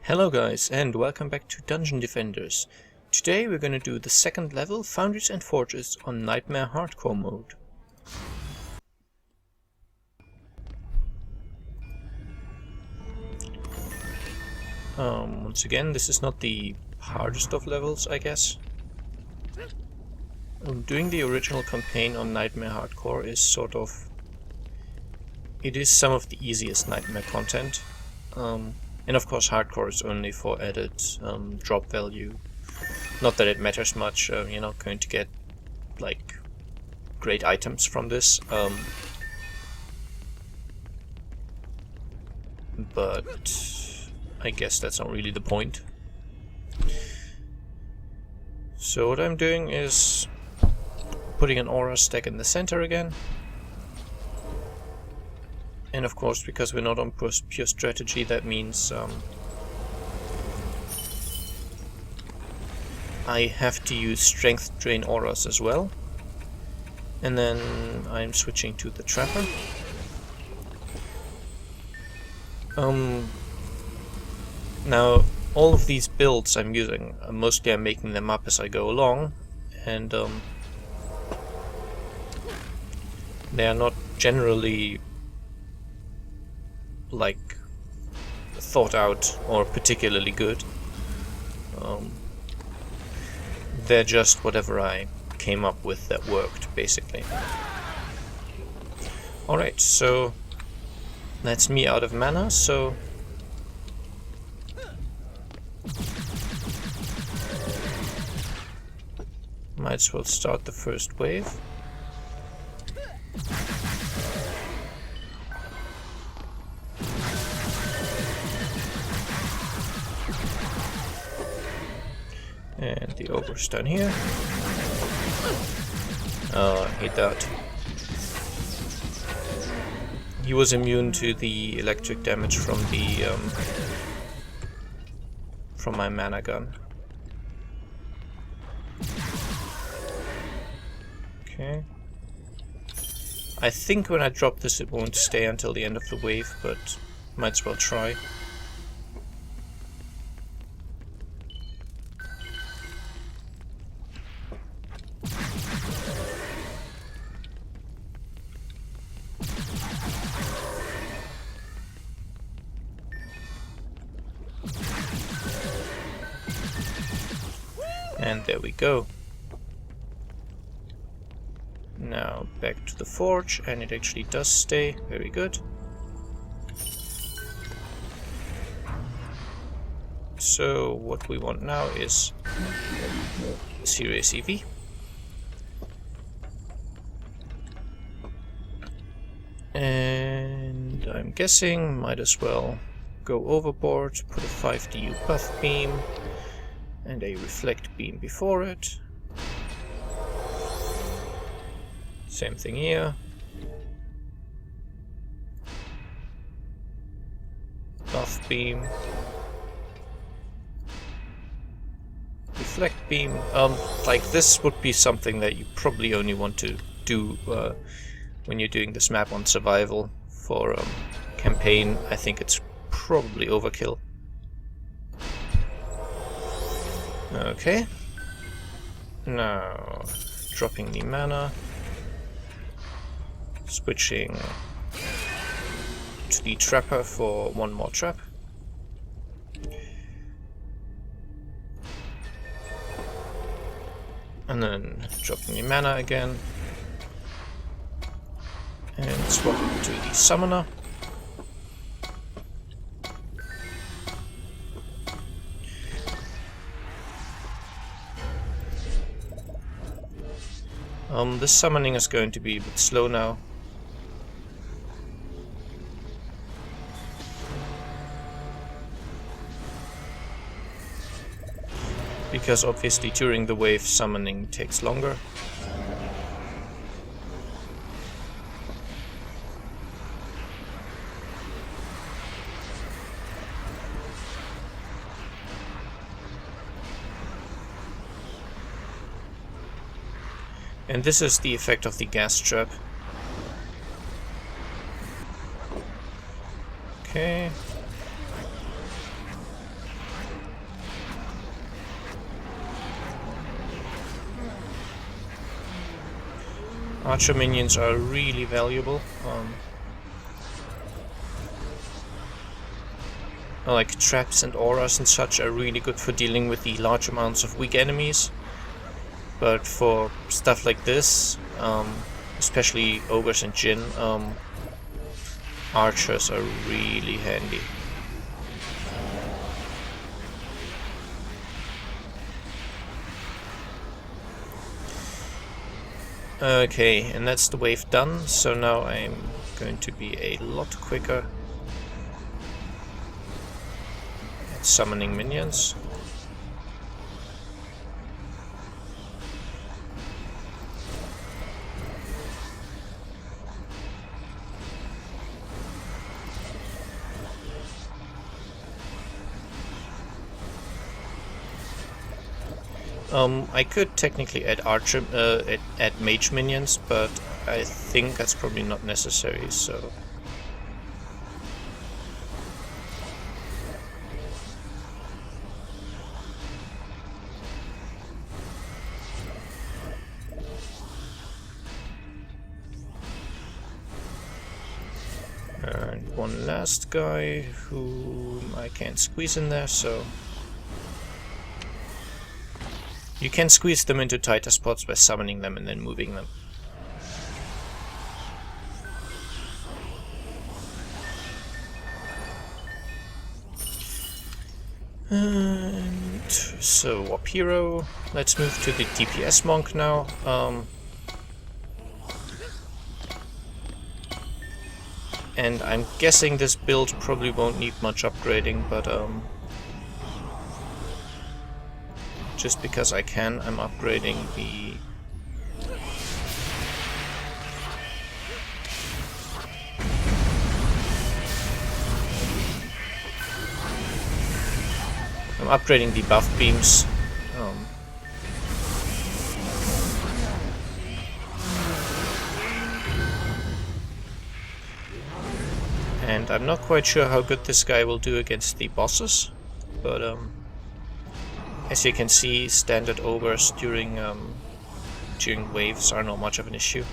Hello guys, and welcome back to Dungeon Defenders. Today we're gonna do the second level, Foundries and Forges, on Nightmare Hardcore mode. Once again, this is not the hardest of levels, I guess. Doing the original campaign on Nightmare Hardcore is it is some of the easiest Nightmare content. And of course Hardcore is only for added drop value. Not that it matters much, you're not going to get like great items from this. But I guess that's not really the point. So what I'm doing is putting an aura stack in the center again. And of course, because we're not on pure strategy, that means I have to use strength drain auras as well. And then I'm switching to the trapper. Now, all of these builds I'm using, mostly I'm making them up as I go along, and they are not generally like thought out or particularly good. They're just whatever I came up with that worked, basically. Alright, so that's me out of mana, so might as well start the first wave. And the ogre's down here. Oh, I hate that. He was immune to the electric damage from the from my mana gun. Okay. I think when I drop this it won't stay until the end of the wave, but might as well try. And there we go. Now back to the forge, and it actually does stay. Very good. So what we want now is Serious EV. And I'm guessing might as well go overboard, put a 5DU buff beam and a reflect beam before it. Same thing here. Buff beam. Reflect beam. Like this would be something that you probably only want to do when you're doing this map on survival. For campaign, I think it's probably overkill. Okay. Now, dropping the mana. Switching to the trapper for one more trap. And then dropping the mana again. And swapping to the summoner. This summoning is going to be a bit slow now. Because obviously during the wave summoning takes longer. And this is the effect of the gas trap. Okay. Archer minions are really valuable. Like traps and auras and such are really good for dealing with the large amounts of weak enemies. But for stuff like this, especially ogres and Jinn, archers are really handy. Okay, and that's the wave done, so now I'm going to be a lot quicker at summoning minions. I could technically add archer, add mage minions, but I think that's probably not necessary, so... And one last guy whom I can't squeeze in there, so... You can squeeze them into tighter spots by summoning them and then moving them. And so, Warp Hero. Let's move to the DPS Monk now. And I'm guessing this build probably won't need much upgrading, but just because I can, I'm upgrading the... I'm upgrading the buff beams. And I'm not quite sure how good this guy will do against the bosses, but as you can see, standard ogres during waves are not much of an issue.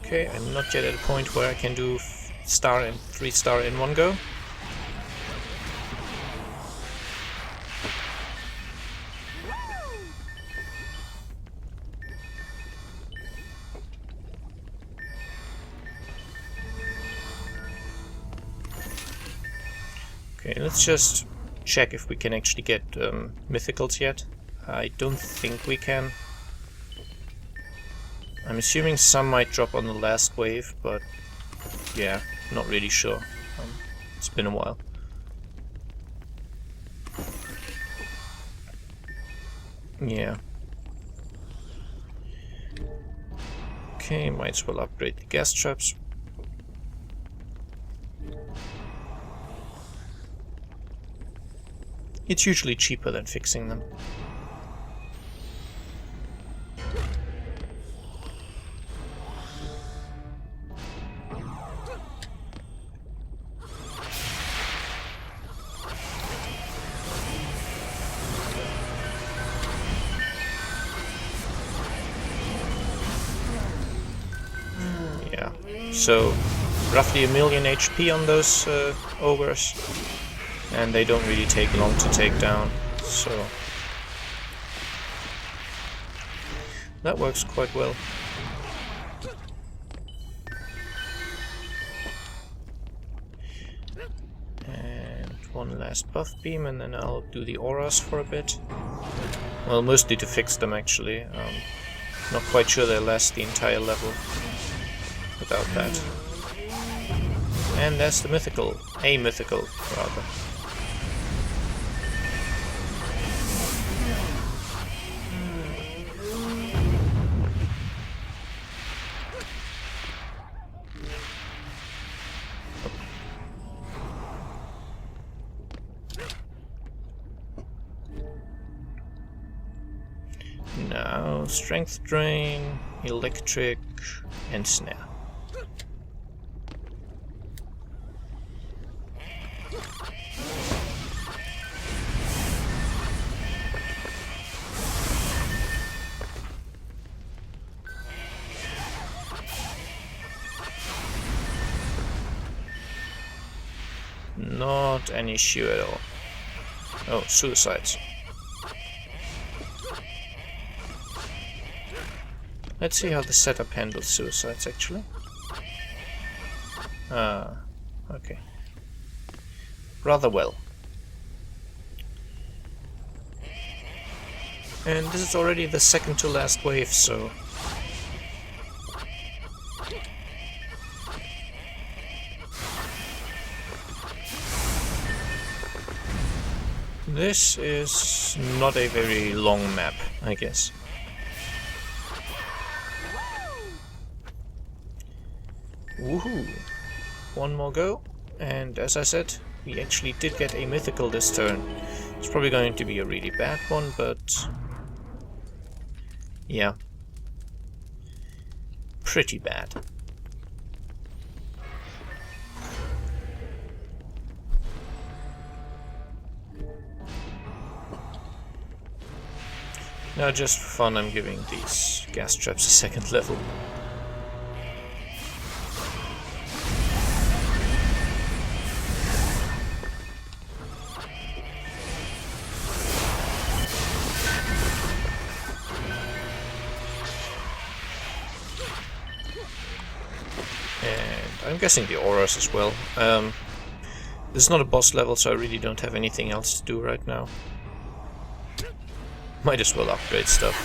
Okay, I'm not yet at a point where I can do star and 3-star in one go. Okay, let's just check if we can actually get mythicals yet. I don't think we can. I'm assuming some might drop on the last wave, but yeah, not really sure. It's been a while. Yeah. Okay, might as well upgrade the gas traps. It's usually cheaper than fixing them. Yeah, so roughly 1 million HP on those ogres. And they don't really take long to take down, so that works quite well. And one last buff beam, and then I'll do the auras for a bit. Well, mostly to fix them, actually. Not quite sure they'll last the entire level without that. And that's the mythical, a mythical, rather. So, strength drain, electric, and snare. Not an issue at all. Oh, suicides. Let's see how the setup handles suicides, actually. Okay. Rather well. And this is already the second to last wave, so... This is not a very long map, I guess. Woohoo! One more go, and as I said, we actually did get a mythical this turn. It's probably going to be a really bad one, but... yeah. Pretty bad. Now, just for fun, I'm giving these gas traps a second level. And I'm guessing the auras as well. This is not a boss level, so I really don't have anything else to do right now. Might as well upgrade stuff.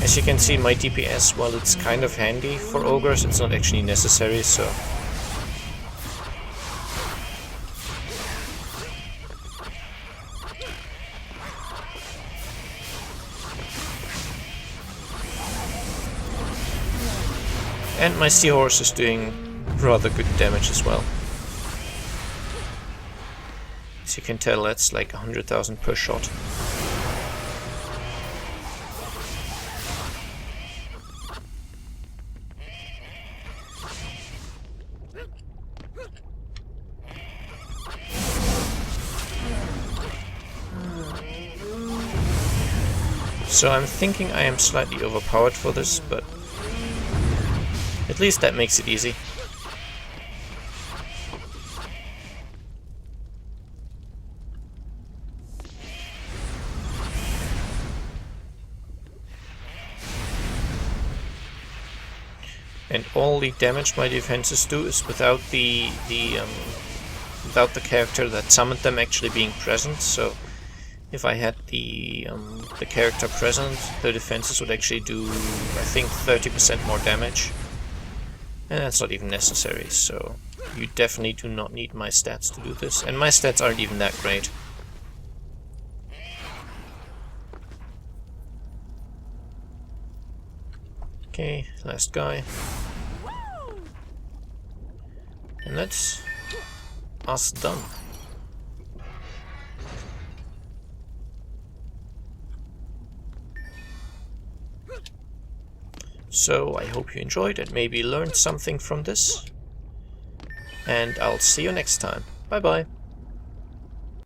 As you can see, my DPS, while it's kind of handy for ogres, it's not actually necessary, so... And my seahorse is doing rather good damage as well. As you can tell, that's like 100,000 per shot. So I'm thinking I am slightly overpowered for this, but at least that makes it easy. And all the damage my defenses do is without the character that summoned them actually being present. So if I had the character present, the defenses would actually do, I think, 30% more damage. And that's not even necessary, so you definitely do not need my stats to do this. And my stats aren't even that great. Okay, last guy. And that's us done. So I hope you enjoyed and maybe learned something from this. And I'll see you next time. Bye bye.